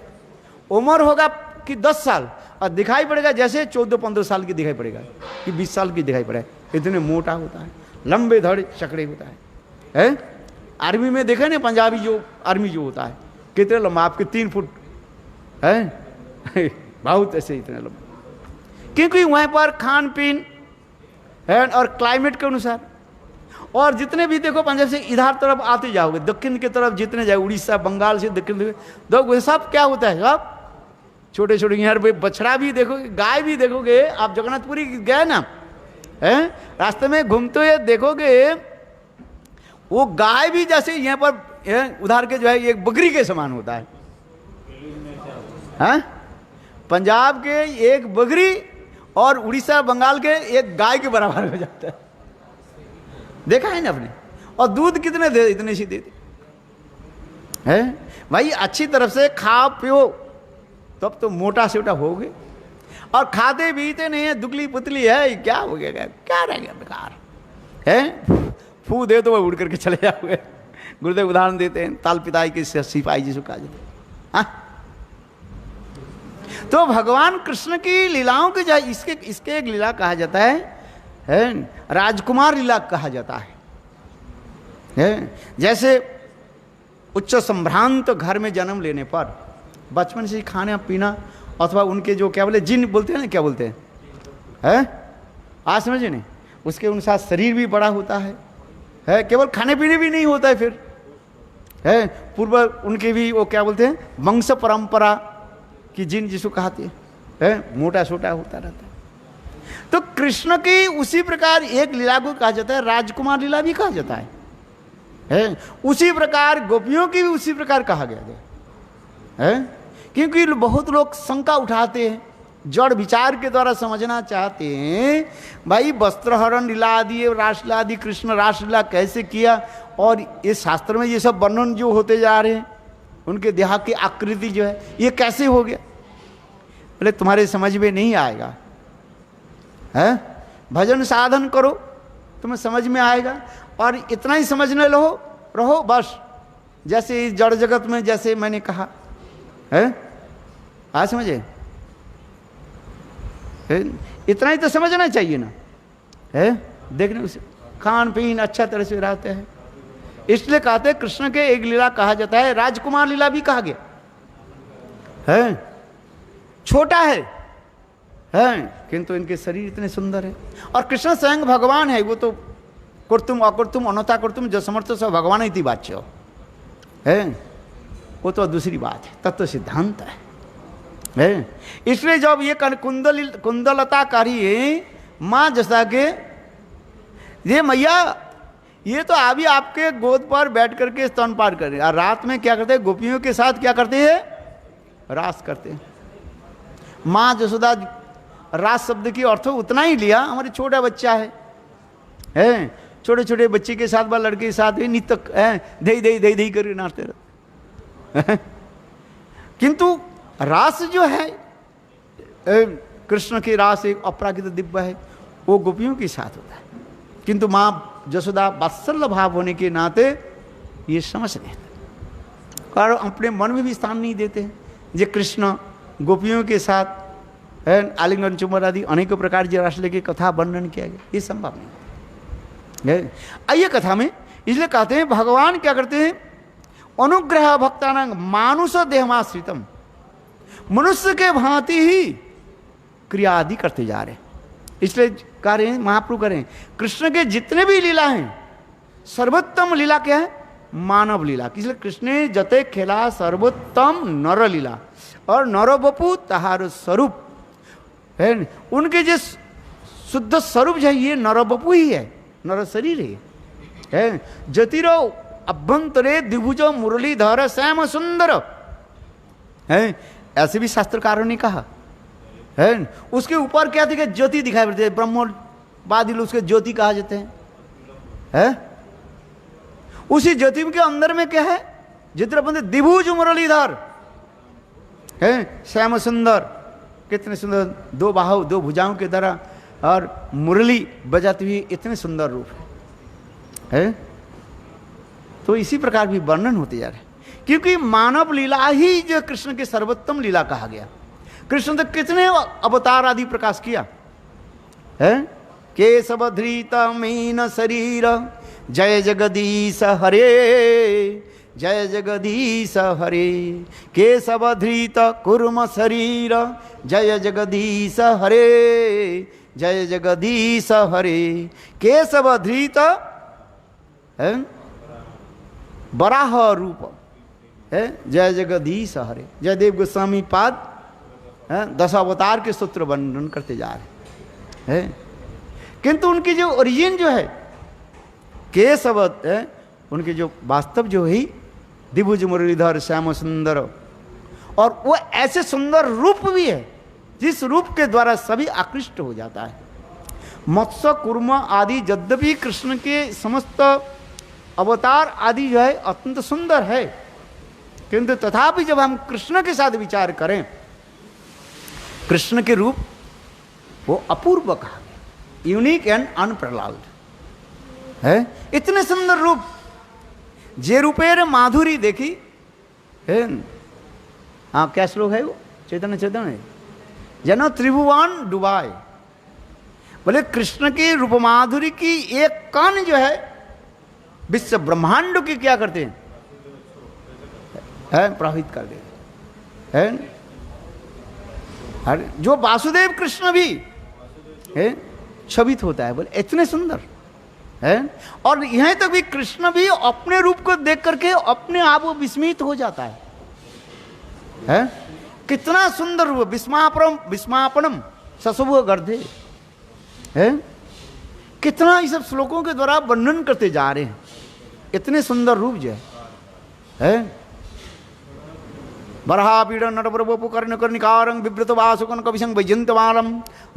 उम्र होगा कि 10 साल और दिखाई पड़ेगा जैसे 14-15 साल की दिखाई पड़ेगा कि 20 साल की दिखाई पड़े, इतने मोटा होता है, लंबे धड़ चकड़े होता है। आर्मी में देखा ना, पंजाबी जो आर्मी जो होता है कितने लंबा, आपके 3 फुट है, बहुत ऐसे इतने लंबे, क्योंकि वहां पर खान पीन है और क्लाइमेट के अनुसार। और जितने भी देखो पंजाब से इधर तरफ आते जाओगे, दक्षिण की तरफ जितने जाओ, उड़ीसा बंगाल से दक्षिण देखो, सब क्या होता है, सब छोटे छोटे। यहाँ पे बछड़ा भी देखोगे, गाय भी देखोगे। आप जगन्नाथपुरी गए ना, रास्ते में घूमते हुए देखोगे, वो गाय भी जैसे यहाँ पर उधर के जो है एक बकरी के समान होता है। पंजाब के एक बकरी और उड़ीसा बंगाल के एक गाय के बराबर हो जाता है। देखा है ना आपने? और दूध कितने दे, इतने सी देते है भाई। अच्छी तरफ से खा पियो तब तो मोटा सोटा हो गए, और खाते पीते नहीं है, दुबली पुतली है, क्या हो गया, क्या रह गया बेकार है। फू दे तो वह उड़ करके चले जाओगे। गुरुदेव उदाहरण देते हैं, ताल पिताई के सिपाही जिसको कहा जाता है। तो भगवान कृष्ण की लीलाओं के जाए, इसके एक लीला कहा जाता है राजकुमार लीला कहा जाता है। जैसे उच्च संभ्रांत घर में जन्म लेने पर बचपन से खाना पीना, अथवा उनके जो क्या बोले जिन बोलते हैं ना, क्या बोलते हैं आज समझे नहीं, उसके अनुसार शरीर भी बड़ा होता है। केवल खाने पीने भी नहीं होता है, फिर पूर्व उनके भी वो क्या बोलते हैं वंश परंपरा की जिन जिसको कहते हैं, मोटा छोटा होता रहता है। तो कृष्ण की उसी प्रकार एक लीला को कहा जाता है राजकुमार लीला भी कहा जाता है। उसी प्रकार गोपियों की भी उसी प्रकार कहा गया है। क्योंकि बहुत लोग शंका उठाते हैं, जड़ विचार के द्वारा समझना चाहते हैं, भाई वस्त्रहरण लीला आदि, रासलीला आदि, कृष्ण रासलीला कैसे किया, और ये शास्त्र में ये सब वर्णन जो होते जा रहे हैं, उनके देह की आकृति जो है ये कैसे हो गया। बोले तुम्हारे समझ में नहीं आएगा, भजन साधन करो तुम्हें समझ में आएगा, और इतना ही समझने रहो बस। जैसे इस जड़ जगत में जैसे मैंने कहा आज समझे, इतना ही तो समझना चाहिए ना, देखने उसे खान पीन अच्छा तरह से रहते हैं। इसलिए कहते हैं कृष्ण के एक लीला कहा जाता है, राजकुमार लीला भी कहा गया छोटा है किंतु इनके शरीर इतने सुंदर है। और कृष्ण स्वयं भगवान है, वो तो कुर्तुम अकुर्तुम अनोता कुर्तुम जो समर्थ सब भगवान इति वाच्य है, वो तो दूसरी बात है, तत्व सिद्धांत है। इसलिए जब ये कुंदलताकारी माँ जैसा के ये मैया, ये तो अभी आपके गोद पर बैठ करके स्तन पार कर रहे हैं, और रात में क्या करते हैं, गोपियों के साथ क्या करते हैं, रास करते हैं। माँ जसोदा रास शब्द की अर्थ उतना ही लिया, हमारे छोटा बच्चा है छोटे छोटे बच्चे के साथ बा लड़के के साथ भी नित्य दही दही दही दही करके नाचते रहते। किंतु रास जो है कृष्ण की रास एक अपराकृत दिव्य है, वो गोपियों के साथ होता है। किंतु माँ जसोदा वात्सल्य भाव होने के नाते ये समझ लेते और अपने मन में भी स्थान नहीं देते हैं। ये कृष्ण गोपियों के साथ आलिंगन चुम्बन आदि अनेकों प्रकार की रासलीला की कथा वर्णन किया गया, ये संभव नहीं है। आइए कथा में, इसलिए कहते हैं भगवान क्या करते हैं, अनुग्रह भक्तानां मानुष देहमाश्रितम, मनुष्य के भांति ही क्रिया आदि करते जा रहे हैं। इसलिए कह रहे हैं महाप्रभु कह रहे हैं कृष्ण के जितने भी लीला हैं सर्वोत्तम लीला क्या है? मानव लीला। इसलिए कृष्ण ने जते खेला सर्वोत्तम नर लीला और नर बपू तहार स्वरूप है। उनके जो शुद्ध स्वरूप है ये नर बपू ही है, नर शरीर है। जतिरो अभ्यंतरे द्विभुज मुरलीधर श्याम सुंदर है, ऐसे भी शास्त्रकारों ने कहा है। उसके ऊपर क्या दिखे? ज्योति दिखाई पड़ती है। ब्रह्म बादल उसके ज्योति कहा जाते हैं है? उसी ज्योति के अंदर में क्या है? जितना बंदे द्विभुज मुरलीधर है, श्याम सुंदर, कितने सुंदर, दो बाहु दो भुजाओं की तरह और मुरली बजाती हुई इतने सुंदर रूप है। तो इसी प्रकार भी वर्णन होते जा रहे हैं क्योंकि मानव लीला ही जो कृष्ण के सर्वोत्तम लीला कहा गया। कृष्ण तो कितने अवतार आदि प्रकाश किया है। केशव धृत मीन शरीर जय जगदीश हरे, जय जगदीश हरे। केशव धृत कुर्म शरीर जय जगदीश हरे, जय जगदीश हरे। केशव धृत है बराह रूप है, जय जगदीश हरे। जयदेव गोस्वामी पाद दस अवतार के सूत्र वर्णन करते जा रहे हैं। किंतु उनकी जो ओरिजिन जो है केशव है, उनके जो वास्तव जो है द्विभुज मुरलीधर श्याम सुंदर, और वो ऐसे सुंदर रूप भी है जिस रूप के द्वारा सभी आकृष्ट हो जाता है। मत्स्य कुर्म आदि यद्यपि कृष्ण के समस्त अवतार आदि जो है अत्यंत सुंदर है, किंतु तथापि जब हम कृष्ण के साथ विचार करें कृष्ण के रूप वो अपूर्व कहा, यूनिक एंड अनप्रलाउड है। इतने सुंदर रूप, जे रूपेर माधुरी देखी है। हाँ क्या श्लोक है वो? चैतन्य चैतन्य जनो त्रिभुवन डुबाए। बोले कृष्ण की रूप माधुरी की एक कण जो है विश्व ब्रह्मांड की क्या करते हैं? प्रभावित कर देते हैं। जो वासुदेव कृष्ण भी है क्षोभित होता है। बोले इतने सुंदर है। और यहां तक भी कृष्ण भी अपने रूप को देख करके अपने आप वो विस्मित हो जाता है। कितना सुंदर रूप, विस्मापनम सशुभ गर्धे है। कितना इस सब श्लोकों के द्वारा वर्णन करते जा रहे हैं। इतने सुंदर रूप जो है। बरहा पीड़न नटवर वपु कर्ण कर्णिकारं विव्रत वासुकन कविशं वैजंतमालम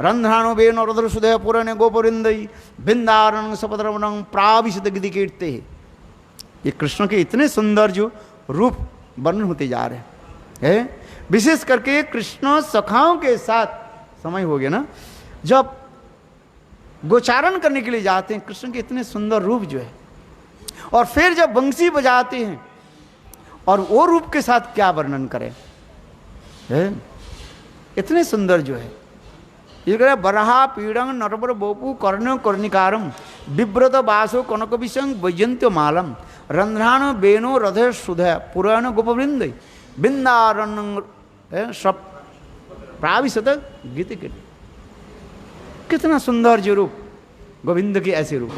रंध्राणु बेन रधर सुदय पुरने गोपरिंदई बिंदारण सपद्रवनं प्राविशद गिदि कीर्ते। ये कृष्ण के इतने सुंदर जो रूप वर्णन होते जा रहे हैं। विशेष करके कृष्ण सखाओं के साथ समय हो गया ना, जब गोचारण करने के लिए जाते हैं कृष्ण के इतने सुंदर रूप जो है, और फिर जब बंसी बजाते हैं और वो रूप के साथ क्या वर्णन करें है? इतने सुंदर जो है। ये कह रहे बरहा पीड़ंग नटवर बोपु कर्ण कर्णिकारम विव्रत वासो कनक विषंग वैजंत्य मालम रंध्राण बेनो रधे सुधय पुराण गोपवृंद बिंदारण सब प्राविशत गीत कीट। कितना सुंदर जो रूप गोविंद के ऐसे रूप।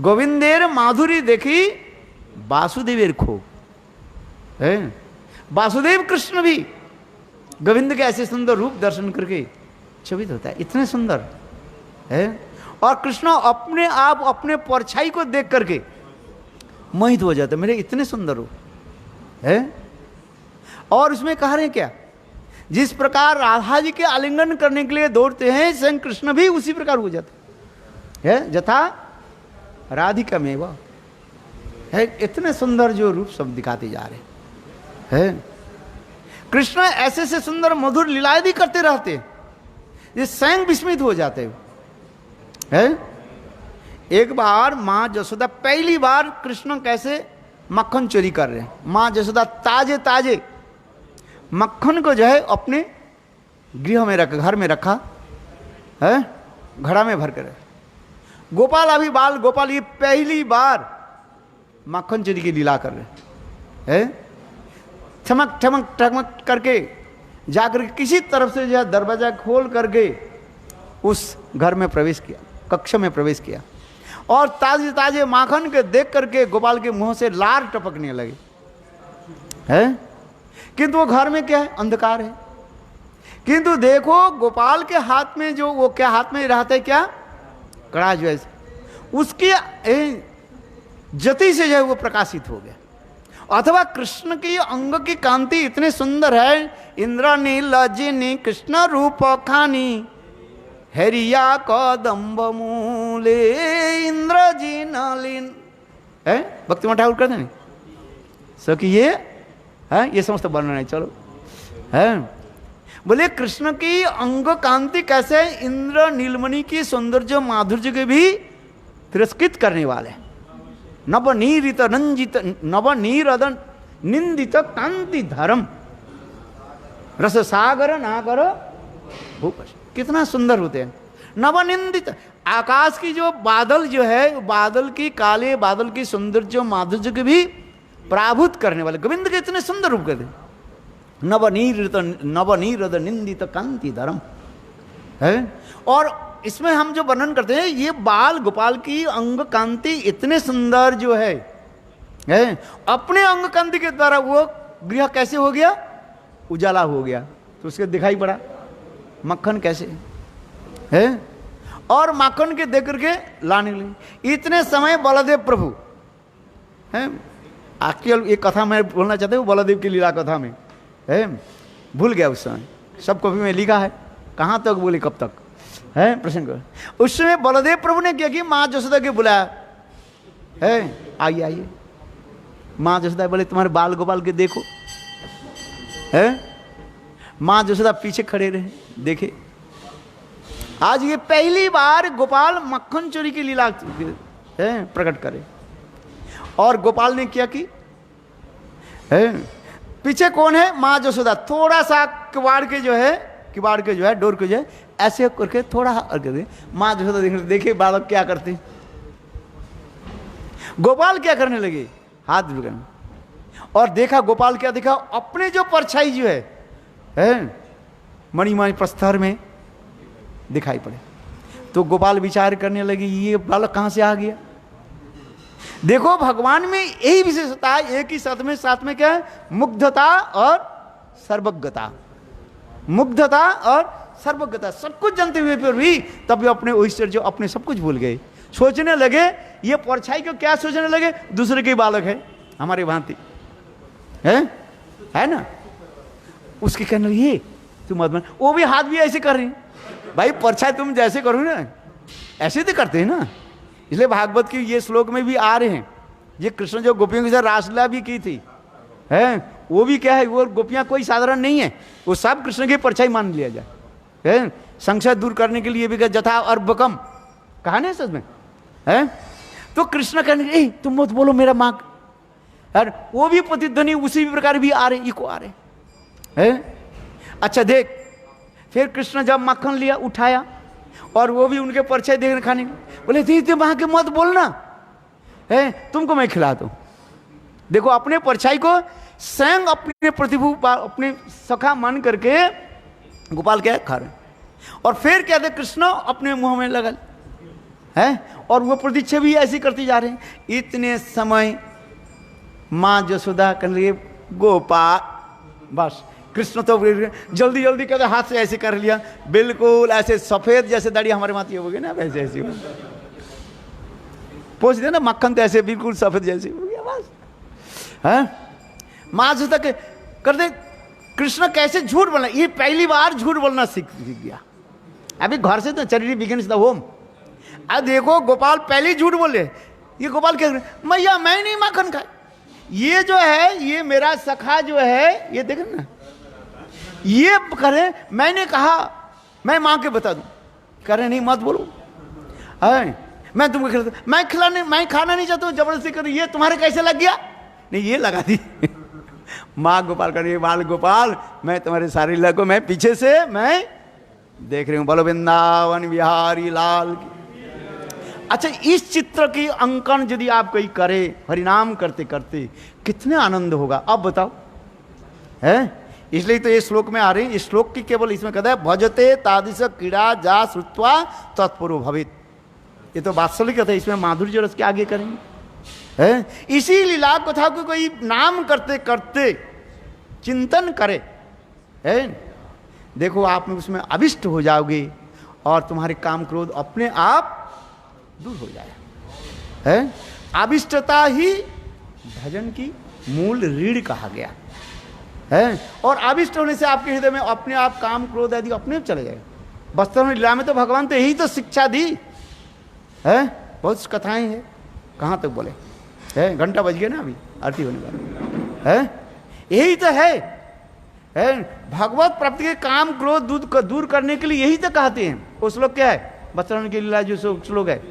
गोविंदेर माधुरी देखी वासुदेवेर खो है। वासुदेव कृष्ण भी गोविंद के ऐसे सुंदर रूप दर्शन करके क्षोभित होता है। इतने सुंदर है। और कृष्ण अपने आप अपने परछाई को देख करके मोहित हो जाते, मेरे इतने सुंदर रूप है। और उसमें कह रहे हैं क्या, जिस प्रकार राधा जी के आलिंगन करने के लिए दौड़ते हैं स्वयं कृष्ण भी उसी प्रकार हो जाते है। जथा राधिका मेवा है। इतने सुंदर जो रूप सब दिखाते जा रहे हैं। कृष्ण ऐसे से सुंदर मधुर लीलाएं भी करते रहते हैं, ये स्वयं विस्मित हो जाते हैं। एक बार माँ जसोदा पहली बार कृष्ण कैसे मक्खन चोरी कर रहे हैं। माँ जसोदा ताजे ताजे मक्खन को जो है अपने गृह में रखा, घर में रखा है, घड़ा में भर कर। गोपाल अभी बाल गोपाल ये पहली बार मक्खन चोरी की लीला कर रहे हैं। ठमक ठमक ठमक करके जाकर किसी तरफ से जो दरवाजा खोल करके उस घर में प्रवेश किया, कक्ष में प्रवेश किया, और ताजे ताजे माखन के देख करके गोपाल के मुंह से लार टपकने लगे है। किंतु वो घर में क्या है, अंधकार है। किंतु देखो गोपाल के हाथ में जो वो क्या हाथ में रहता है, क्या कड़ा जो है उसकी जति से जो है वो प्रकाशित हो गया। अथवा कृष्ण की अंग की कांति इतने सुंदर है, इंद्रनील जिनी कृष्ण रूप खानी हरिया कदम्ब मूले इंद्र जी नलिन है, भक्ति ठाकुर कहते हैं सो कि ये है, ये समस्त वर्णन है। चलो है, बोले कृष्ण की अंग कांति कैसे है, इंद्र नीलमणि की सौंदर्य माधुर्य के भी तिरस्कृत करने वाले, नवनीरित रंजित नवनीरद निंदित कांति धर्म रस सागर नागर भूपश, कितना सुंदर होते हैं। नवनिंदित आकाश की जो बादल जो है, बादल की काले बादल की सौंदर्य माधुर्य के भी पराभूत करने वाले गोविंद के इतने सुंदर रूप करते, नवनीरद निंदित कांति धर्म है। और इसमें हम जो वर्णन करते हैं, ये बाल गोपाल की अंग कांति इतने सुंदर जो है, अपने अंग कांति के द्वारा वो गृह कैसे हो गया, उजाला हो गया। तो उसके दिखाई पड़ा मक्खन कैसे है, और माखन के देख करके लाने लगे। इतने समय बलदेव प्रभु है, आजकल एक कथा मैं बोलना चाहता हूँ, बलदेव की लीला कथा में है, भूल गया उस समय, सब कॉपी में लिखा है, कहाँ तक बोले कब तक है प्रसंग। उस समय बलदेव प्रभु ने क्या किया, माँ जसोदा के बुलाया है, आइए आइए। माँ जसोदा बोले तुम्हारे बाल गोपाल के देखो है। माँ जसोदा पीछे खड़े रहे, देखे। आज ये पहली बार गोपाल मक्खन चोरी की लीला है प्रकट करे। और गोपाल ने क्या की है, पीछे कौन है, माँ जसोदा थोड़ा सा किवाड़ के जो है डोर के जो है ऐसे करके थोड़ा कर दे। माँ जसोदा देखे बालक क्या करते, गोपाल क्या करने लगे, हाथ बिगड़ने। और देखा गोपाल क्या देखा, अपने जो परछाई जो है मणिमय प्रस्तर में दिखाई पड़े। तो गोपाल विचार करने लगे ये बालक कहां से आ गया। देखो भगवान में यही विशेषता है, एक ही साथ में क्या है, मुग्धता और सर्वज्ञता। मुग्धता और सर्वज्ञता, सब कुछ जानते हुए फिर भी तब भी अपने ईश्वर जो अपने सब कुछ भूल गए। सोचने लगे ये परछाई को क्या सोचने लगे, दूसरे के बालक है हमारे भांति है ना। उसके कहने लगे ये तुम मत, वो भी हाथ भी ऐसे कर रही है। भाई परछाई तुम जैसे करो ना ऐसे तो करते हैं ना। इसलिए भागवत की ये श्लोक में भी आ रहे हैं, ये कृष्ण जो गोपियों के साथ रासलीला भी की थी है, वो भी क्या है, वो गोपियां कोई साधारण नहीं है, वो सब कृष्ण की परछाई मान लिया जाए। संशय दूर करने के लिए भी जथा और बकम कहा ना सच में है। तो कृष्ण कहने तुम मत बोलो मेरा माँ, और वो भी प्रतिध्वनि उसी प्रकार भी आ रहे, इको आ रहे है। अच्छा देख, फिर कृष्ण जब मक्खन लिया उठाया और वो भी उनके परछाई देखने खाने, बोले धीरे वहां के मत बोलना है, तुमको मैं खिला दूं। देखो अपने परछाई को स्वयं अपने प्रतिभू अपने सखा मान करके गोपाल क्या खा रहे, और फिर क्या थे कृष्ण अपने मुंह में लगा है, और वो प्रतीक्षा भी ऐसी करती जा रहे हैं। इतने समय माँ जसोदा कर लिए गोपाल, बस कृष्ण तो जल्दी जल्दी कहते हाथ से ऐसे कर लिया, बिल्कुल ऐसे सफेद जैसे दाढ़ी हमारे माथे हो गई ना वैसे ऐसी पोछ दिया ना, मक्खन तो ऐसे बिल्कुल सफेद जैसे हो गया बस है। माँ जसोदा कर दे, कृष्ण कैसे झूठ बोलना, ये पहली बार झूठ बोलना सीख गया। अभी घर से तो चैरिटी बिगिंस द होम। अब देखो गोपाल पहले झूठ बोले, ये गोपाल क्या मैया मैं नहीं माखन खाए, ये जो है ये मेरा सखा जो है ये देख ना, ये करे मैंने कहा मैं माँ के बता दूं, करे नहीं मत बोलो है, मैं तुमको खिलाता, मैं खाना नहीं चाहता हूँ, जबरदस्ती कर, ये तुम्हारे कैसे लग गया, नहीं ये लगा दी। माँ गोपाल कर, बाल गोपाल मैं तुम्हारे सारे लगो, मैं पीछे से मैं देख रही हूँ, बोलो वृंदावन बिहारी लाल की। अच्छा इस चित्र की अंकन यदि आप कोई करे हरिनाम करते करते कितने आनंद होगा, अब बताओ है। इसलिए तो ये श्लोक में आ रही है। इस श्लोक की केवल इसमें कहता है भजते तादृश क्रीड़ा जा श्रुत्वा तत्पुरो भवित। ये तो वात्सल्य कथा है, इसमें माधुर्य रस के आगे करेंगे है। इसी लीला कथा को कोई नाम करते करते चिंतन करे है, देखो आप उसमें अभिष्ट हो जाओगे और तुम्हारे काम क्रोध अपने आप दूर हो जाए है। अभिष्टता ही भजन की मूल रीढ़ कहा गया है। और अभिष्ट होने से आपके हृदय में अपने आप काम क्रोध आदि अपने आप चले जाएगा। वास्तव में लीला में तो भगवान तो यही तो शिक्षा दी है। बहुत कथाएं हैं, कहाँ तक बोले है, घंटा बज गया ना अभी आरती होने वाला है। यही तो है भगवत प्राप्ति के काम क्रोध दूर करने के लिए यही तो कहते हैं। वो श्लोक क्या है, वस्त्रावरण की लीला जो श्लोक है,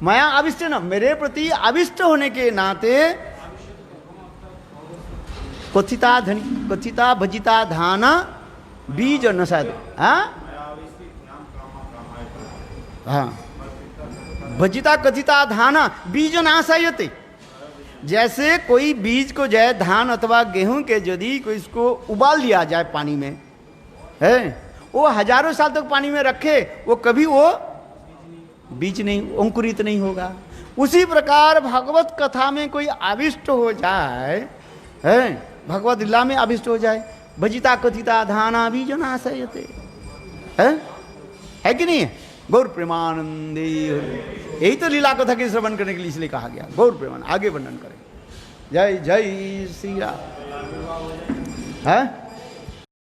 माया अभिष्ट न, मेरे प्रति अभिष्ट होने के नाते कथिता भजिता धाना बीज न शायद हाँ भजिता कथिता धाना बीज नाशायते। जैसे कोई बीज को जाए धान अथवा गेहूं के यदि कोई इसको उबाल दिया जाए पानी में है, वो हजारों साल तक पानी में रखे वो कभी वो बीज नहीं अंकुरित नहीं होगा। उसी प्रकार भगवत कथा में कोई आविष्ट हो जाए है, भगवत लीला में आविष्ट हो जाए, भजिता कथिता धाना बीज नाशयते है कि नहीं है। गौर प्रेमानंदे, यही तो लीला कथा के श्रवण करने के लिए इसलिए कहा गया। गौर प्रेमान आगे वर्णन करें। जय जय श्री राम है।